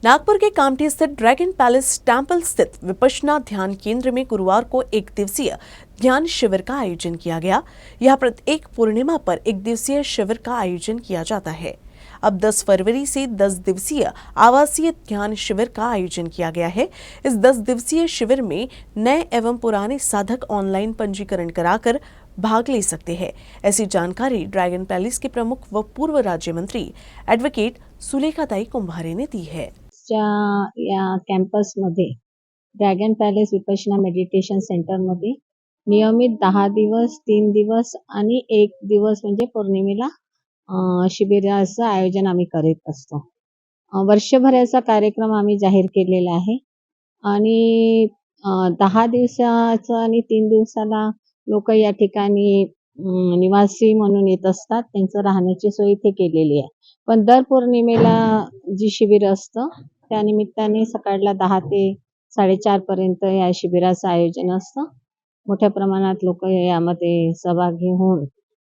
नागपुर के कामठी स्थित dragon palace temple स्थित विपश्यना ध्यान केंद्र में गुरुवार को एक दिवसीय ध्यान शिविर का आयोजन किया गया। यह प्रत्येक पूर्णिमा पर एक दिवसीय शिविर का आयोजन किया जाता है। अब 10 फरवरी से 10 दिवसीय आवासीय ध्यान शिविर का आयोजन किया गया है। इस 10 दिवसीय शिविर में नए एवं पुराने साधक ऑनलाइन पंजीकरण कराकर भाग ले सकते हैं। ऐसी जानकारी ड्रैगन पैलेस के प्रमुख व पूर्व राज्य मंत्री एडवोकेट सुलेखाताई कुंभारे ने दी है। या कॅम्पसमध्ये ड्रॅगन पॅलेस विपश्यना मेडिटेशन सेंटरमध्ये नियमित 10 दिवस 3 दिवस आणि 1 दिवस म्हणजे पौर्णिमेला शिबिराचं आयोजन आम्ही करीत असतो। वर्षभराचा कार्यक्रम आम्ही जाहीर केलेला आहे आणि 10 दिवसाचं आणि 3 दिवसाला लोक या ठिकाणी निवासी म्हणून येत असतात। त्यांचं राहण्याची सोय इथे केलेली आहे। पण दर पौर्णिमेला जी शिबिर असतं त्या निमित्ताने सकाळला 10 ते 4:30 पर्यंत या शिबिराचं आयोजन असतं। मोठ्या प्रमाणात लोक यामध्ये सहभागी होऊन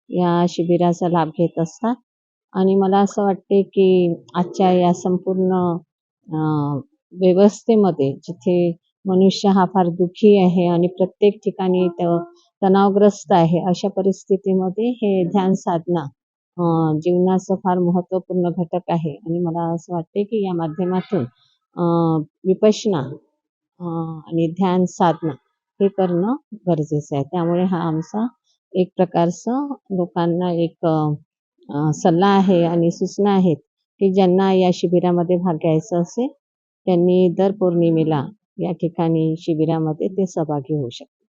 या शिबिराचा लाभ घेत असतात आणि मला असं वाटते की आजच्या या संपूर्ण व्यवस्थेमध्ये जिथे मनुष्य हा फार दुःखी आहे आणि प्रत्येक ठिकाणी तणावग्रस्त आहे, अशा परिस्थितीमध्ये हे ध्यान साधना जीवनाचा फार महत्त्वपूर्ण घटक आहे आणि मला असं वाटते की या माध्यमातून विपश्यना आणि ध्यान साधना हे करणं गरजेचं आहे। त्यामुळे हा आमचा एक प्रकारचा लोकांना एक सल्ला आहे आणि सूचना आहेत की ज्यांना या शिबिरामध्ये भाग घ्यायचा असेल त्यांनी दर पौर्णिमेला या ठिकाणी शिबिरामध्ये ते सहभागी होऊ शकतात।